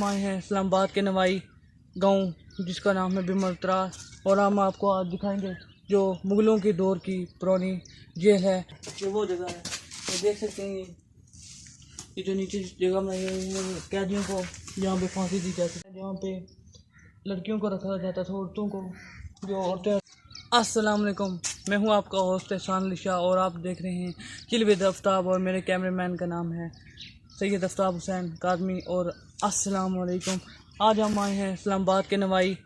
आए हैं इस्लामाबाद के नवाई गांव जिसका नाम है बिमलतरास और हम आपको आज दिखाएंगे जो मुगलों के दौर की पुरानी जेल है। ये वो जगह है, ये देख सकते हैं। ये जो नीचे जगह बनाई हुई है कैदियों को यहाँ पे फांसी दी जाती है, जहाँ पे लड़कियों को रखा जाता था, औरतों को, जो औरतें। अस्सलाम वालेकुम, मैं हूँ आपका होस्ट एहसान लिशा और आप देख रहे हैं चिल विद आफ्ताब और मेरे कैमरामैन का नाम है सैयद आफ्ताब हुसैन कादमी। और अस्सलाम वालेकुम, आज हम आए हैं इस्लामाबाद के नवाई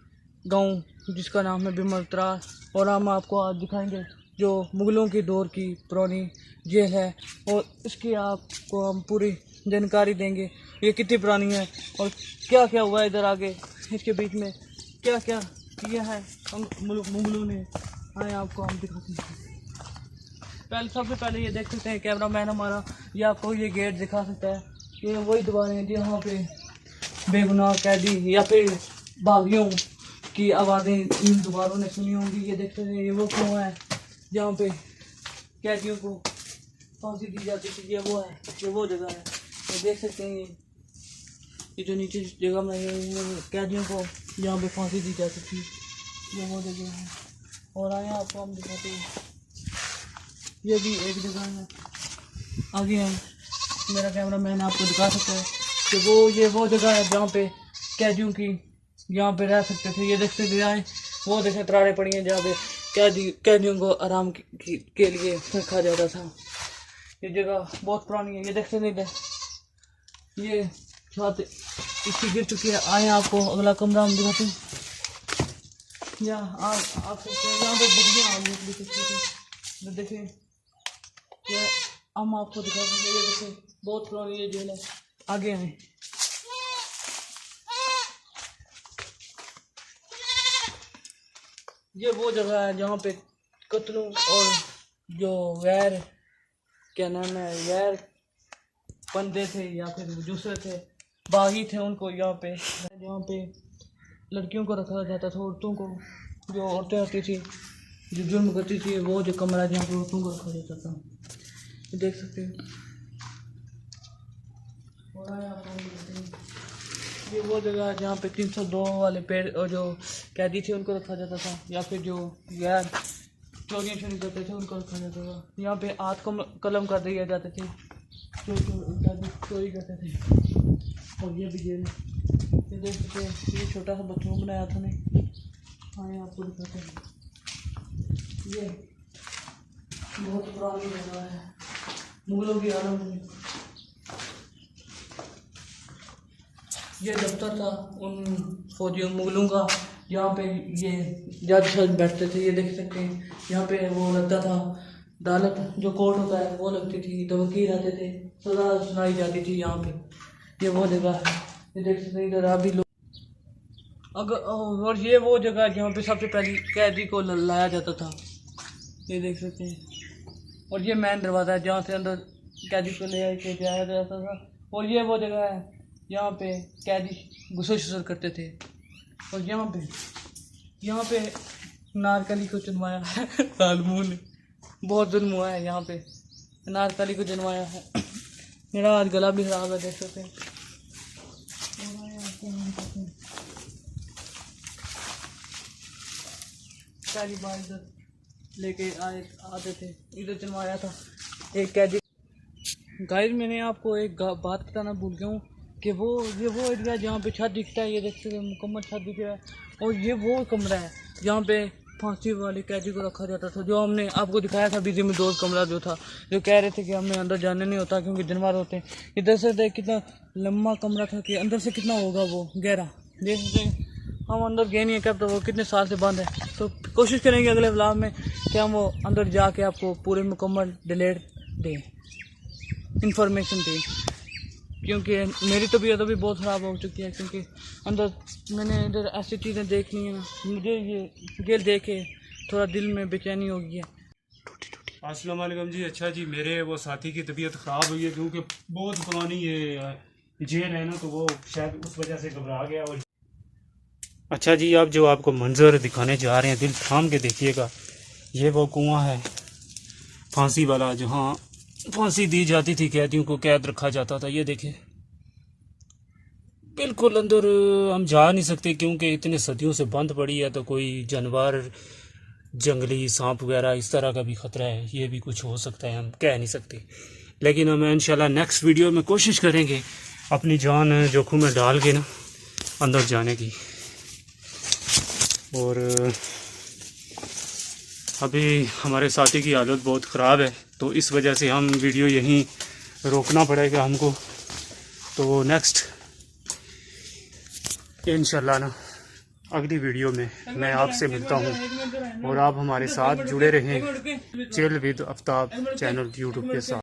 गांव जिसका नाम है बिमलतरास और हम आपको आज दिखाएंगे जो मुगलों के दौर की पुरानी जेल है और इसकी आपको हम पूरी जानकारी देंगे। ये कितनी पुरानी है और क्या क्या हुआ है इधर आगे, इसके बीच में क्या क्या किया है मुगलों ने, आए आपको हम दिखाते हैं। सबसे पहले ये देख सकते हैं कैमरा मैन हमारा, ये आपको ये गेट दिखा सकता है। ये वही दीवारें हैं जहाँ पे बेगुनाह कैदी या फिर बागियों की आवाज़ें इन दीवारों ने सुनी होंगी। ये देख सकते हैं, ये वो कुआं है जहाँ पे कैदियों को फांसी दी जाती थी। ये वो है, ये वो जगह है। ये देख सकते हैं, ये जो नीचे जगह बनाई हुई है कैदियों को यहाँ पे फांसी दी जाती थी, ये वो जगह है। और आए आपको हम दिखाते हैं, ये भी एक जगह है। आगे हम मेरा कैमरा मैन आपको दिखा सकता है कि ये वो जगह है जहाँ पे कैदियों की यहाँ पे रह सकते थे। ये देखते थे आए वो देखें तराड़े पड़ी हैं जहाँ पे कैदियों को आराम के लिए रखा जाता था। ये जगह बहुत पुरानी है। ये देखते थे, ये छत इसकी गिर चुकी है। आए आपको अगला कमरा हम दिखाते हैं। यहाँ आप सकते हैं, यहाँ पे बगियाँ आ गई देखें, ये हम आपको दिखा सकते हैं। ये देखें बहुत पुरानी ये जेल है। आगे आए, ये वो जगह है जहाँ पे कत्लों और जो गैर क्या नाम है गैर बंदे थे या फिर दूसरे थे बागी थे, उनको यहाँ पे जहाँ पे लड़कियों को रखा जाता था, औरतों को, जो औरतें होती थी जो जुर्म करती थी, वो जो कमरा जहाँ पे औरतों को रखा जाता था, ये देख सकते हैं। ये वो जगह है जहाँ पे 302 वाले पेड़ और जो कैदी थे उनको रखा जाता था, या फिर जो गैर चोरियाँ शुरू करते थे उनको रखा जाता था। यहाँ पे हाथ कलम कर दिए जाते थे जो कैदी चोरी करते थे। और ये भी जेल, ये देख सकते हैं, ये छोटा सा बच्चों बनाया था नहीं। हाँ, आपको दिखाते हैं। ये बहुत पुरानी जगह है मुगलों की आलम में। ये दफ्तर था उन फौजियों मुगलों का, यहाँ पे ये जज बैठते थे। ये देख सकते हैं, यहाँ पे वो लगता था अदालत, जो कोर्ट होता है वो लगती थी, तो वकील आते थे, सजा सुनाई जाती थी यहाँ पे। ये वो जगह है, ये देख सकते हैं। इधर अभी लोग और ये वो जगह है जहाँ पे सबसे पहले कैदी को लाया जाता था, ये देख सकते हैं। और ये मेन दरवाज़ा है जहाँ से अंदर कैदी को ले के जाया जाता था। और ये वो जगह है यहाँ पे कैदी गुस्ल करते थे। और यहाँ पे नारकली को चुनवाया है तालमू ने, बहुत जुल्म हुआ है यहाँ पे, नारकली को चुनवाया है। मेरा आज गला भी खराब है, देख सकते हैं। पहली बार इधर लेके आते थे, इधर चुनवाया था एक कैदी। गाइस, मैंने आपको एक बात बताना भूल गया हूँ कि ये वो एरिया जहाँ पे छत दिखता है, ये देखते हैं मुकम्मल छत दिख रहा है। और ये वो कमरा है जहाँ पे फांसी वाले कैदी को रखा जाता था, जो हमने आपको दिखाया था बिजी में दोस्त कमरा जो था, जो कह रहे थे कि हमें अंदर जाने नहीं होता क्योंकि जानवर होते हैं। इधर से कितना लंबा कमरा था कि अंदर से कितना होगा वो गहरा, देख सकते हैं। हम अंदर गए नहीं है कब, तो वो कितने साल से बंद है। तो कोशिश करेंगे अगले व्लॉग में कि हम वो अंदर जाके आपको पूरे मुकम्मल डिटेल दें, इंफॉर्मेशन दें, क्योंकि मेरी तबीयत अभी बहुत ख़राब हो चुकी है। क्योंकि अंदर मैंने इधर ऐसी चीज़ें देखनी है ना, मुझे ये जेल देख के थोड़ा दिल में बेचैनी हो गई है। अस्सलाम वालेकुम जी। अच्छा जी, मेरे वो साथी की तबीयत ख़राब हुई है क्योंकि बहुत पुरानी ये जेल है ना, तो वो शायद उस वजह से घबरा गया। और अच्छा जी, अब जो आपको मंजर दिखाने जा रहे हैं, दिल थाम के देखिएगा। ये वो कुआं है फांसी वाला, जहाँ फांसी दी जाती थी, कैदियों को कैद रखा जाता था। ये देखें, बिल्कुल अंदर हम जा नहीं सकते क्योंकि इतने सदियों से बंद पड़ी है, तो कोई जानवर, जंगली सांप वगैरह इस तरह का भी ख़तरा है, ये भी कुछ हो सकता है, हम कह नहीं सकते। लेकिन हम इंशाल्लाह नेक्स्ट वीडियो में कोशिश करेंगे अपनी जान जोखिम में डाल के ना अंदर जाने की। और अभी हमारे साथी की हालत बहुत ख़राब है, तो इस वजह से हम वीडियो यहीं रोकना पड़ेगा हमको। तो नेक्स्ट इंशाल्लाह ना अगली वीडियो में मैं आपसे मिलता हूँ, और आप हमारे साथ जुड़े रहें chill with Aftab channel YouTube के साथ।